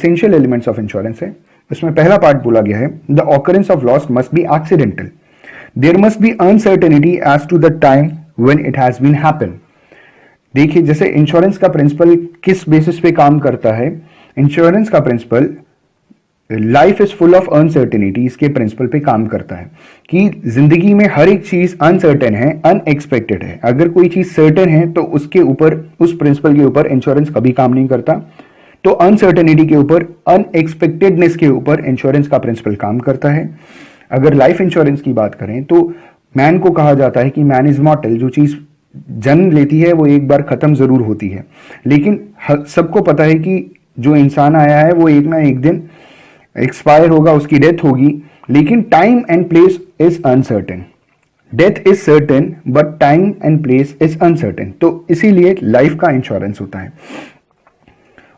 Essential elements of insurance है। इसमें पहला पार्ट बोला गया है, the occurrence of loss must be accidental, there must be uncertainty as to the time when it has been happen. देखिए, जैसे insurance का प्रिंसिपल किस बेसिस पे काम करता है, इंश्योरेंस का principle life is full of uncertainty, इसके प्रिंसिपल पे काम करता है कि जिंदगी में हर एक चीज अनसर्टेन है, अनएक्सपेक्टेड है। अगर कोई चीज सर्टेन है तो उसके ऊपर, उस प्रिंसिपल के ऊपर इंश्योरेंस कभी काम नहीं करता। तो अनसर्टेनिटी के ऊपर, अनएक्सपेक्टेडनेस के ऊपर इंश्योरेंस का प्रिंसिपल काम करता है। अगर लाइफ इंश्योरेंस की बात करें तो मैन को कहा जाता है कि मैन इज मॉर्टल, जो चीज जन्म लेती है वो एक बार खत्म जरूर होती है, लेकिन सबको पता है कि जो इंसान आया है वो एक ना एक दिन एक्सपायर होगा, उसकी डेथ होगी, लेकिन time and place is uncertain. Death is certain but time and place is uncertain. तो इसीलिए लाइफ का इंश्योरेंस होता है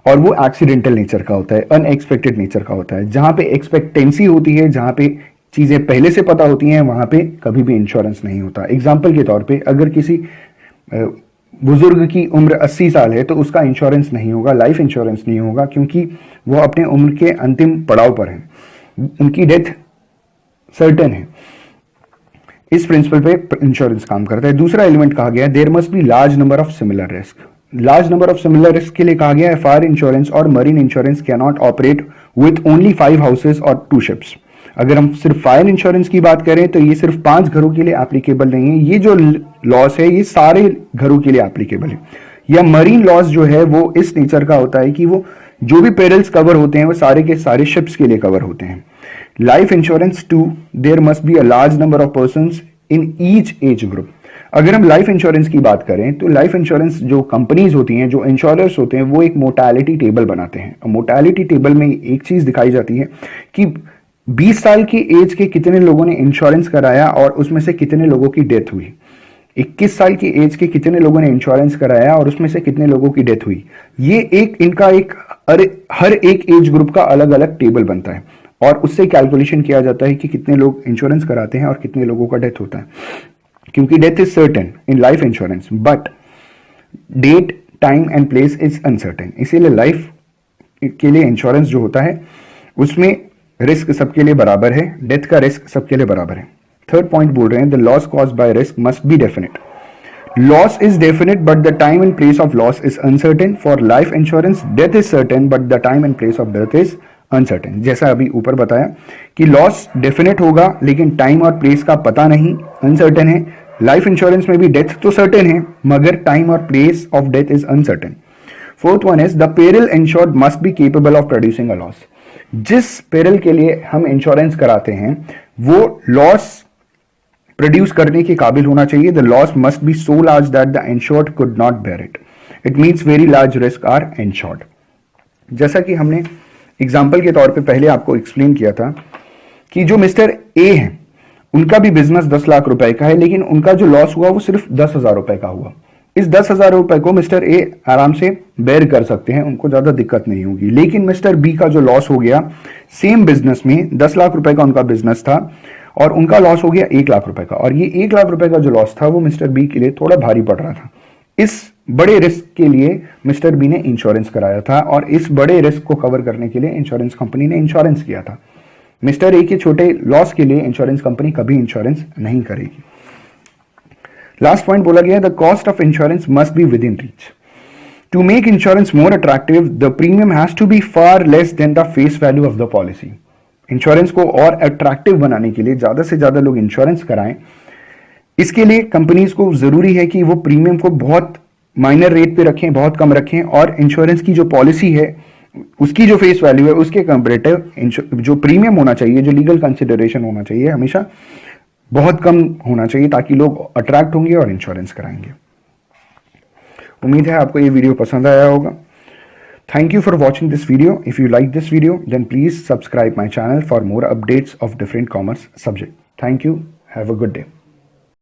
और वो एक्सीडेंटल नेचर का होता है, अनएक्सपेक्टेड नेचर का होता है। जहां पे एक्सपेक्टेंसी होती है, जहां पे चीजें पहले से पता होती हैं, वहां पे कभी भी इंश्योरेंस नहीं होता। एग्जाम्पल के तौर पे अगर किसी बुजुर्ग की उम्र 80 साल है तो उसका इंश्योरेंस नहीं होगा, लाइफ इंश्योरेंस नहीं होगा, क्योंकि वो अपने उम्र के अंतिम पड़ाव पर है, उनकी डेथ सर्टेन है। इस प्रिंसिपल पे इंश्योरेंस काम करता है। दूसरा एलिमेंट कहा गया है, there must be large number of similar risk. Large number of similar risk के लिए कहा गया है, फायर इंश्योरेंस और marine insurance can not operate with only 5 houses और 2 शिप्स। अगर हम सिर्फ फायर इंश्योरेंस की बात करें तो ये सिर्फ 5 घरों के लिए एप्लीकेबल नहीं है, ये जो लॉस है ये सारे घरों के लिए एप्लीकेबल है। या मरीन लॉस जो है वो इस नेचर का होता है कि वो जो भी पेरिल्स कवर होते हैं वो सारे के सारे शिप्स के लिए कवर होते हैं। Life insurance too, there must be a large number of persons in each age group. अगर हम लाइफ इंश्योरेंस की बात करें तो लाइफ इंश्योरेंस जो कंपनीज होती हैं, जो इंश्योरर्स होते हैं, वो एक मोर्टेलिटी टेबल बनाते हैं। मोर्टेलिटी टेबल में एक चीज दिखाई जाती है कि 20 साल की एज के कितने लोगों ने इंश्योरेंस कराया और उसमें से कितने लोगों की डेथ हुई। 21 साल की एज के कितने लोगों ने इंश्योरेंस कराया और उसमें से कितने लोगों की डेथ हुई। ये एक इनका एक हर एक एज ग्रुप का अलग अलग टेबल बनता है और उससे कैलकुलेशन किया जाता है कि कितने लोग इंश्योरेंस कराते हैं और कितने लोगों का डेथ होता है। क्योंकि death is certain in life insurance but date, time and place is uncertain. इसीलिए लाइफ के लिए इंश्योरेंस जो होता है उसमें रिस्क सबके लिए बराबर है, डेथ का रिस्क सबके लिए बराबर है। थर्ड पॉइंट बोल रहे हैं, the loss caused by risk must be definite. Loss is definite but the time and place of loss is uncertain. For life insurance death is certain but the time and place of death is uncertain. जैसा अभी ऊपर बताया कि loss definite होगा लेकिन time और place का पता नहीं, अनसर्टेन है। लाइफ इंश्योरेंस में भी डेथ तो सर्टेन है मगर टाइम और place of death is uncertain. Fourth one is the peril insured must be capable of producing a loss. जिस पेरिल के लिए हम इंश्योरेंस कराते हैं वो लॉस प्रोड्यूस करने के काबिल होना चाहिए। The loss must be so large that the insured could not bear it. It means very large risk are insured. जैसा कि हमने एग्जाम्पल के तौर पे पहले आपको एक्सप्लेन किया था कि जो मिस्टर ए है उनका भी बिजनेस 10 लाख रुपए का है, लेकिन उनका जो लॉस हुआ वो सिर्फ 10,000 रुपए का हुआ। इस 10,000 रुपए को मिस्टर ए आराम से बेयर कर सकते हैं, उनको ज्यादा दिक्कत नहीं होगी। लेकिन मिस्टर बी का जो लॉस हो गया सेम बिजनेस में, 10 लाख रुपए का उनका बिजनेस था और उनका लॉस हो गया 1 लाख रुपए का, और ये 1 लाख रुपए का जो लॉस था वो मिस्टर बी के लिए थोड़ा भारी पड़ रहा था। इस बड़े रिस्क के लिए मिस्टर बी ने इंश्योरेंस कराया था और इस बड़े रिस्क को कवर करने के लिए इंश्योरेंस कंपनी ने इंश्योरेंस किया था। मिस्टर ए के छोटे लॉस के लिए इंश्योरेंस कंपनी कभी इंश्योरेंस नहीं करेगी। लास्ट पॉइंट बोला गया, the cost of insurance must be within reach. To make insurance more attractive the premium has to be far less than the face value of the policy. Insurance को और attractive बनाने के लिए ज्यादा से ज्यादा लोग इंश्योरेंस कराएं। इसके लिए कंपनीज को जरूरी है कि वो प्रीमियम को बहुत माइनर रेट पे रखें, बहुत कम रखें, और इंश्योरेंस की जो पॉलिसी है उसकी जो फेस वैल्यू है उसके कंपैरेटिव जो प्रीमियम होना चाहिए, जो लीगल कंसिडरेशन होना चाहिए, हमेशा बहुत कम होना चाहिए ताकि लोग अट्रैक्ट होंगे और इंश्योरेंस कराएंगे। उम्मीद है आपको ये वीडियो पसंद आया होगा। Thank you for watching this video. If you like this video, then please subscribe my channel for more updates of different commerce subject. Thank you. Have a good day.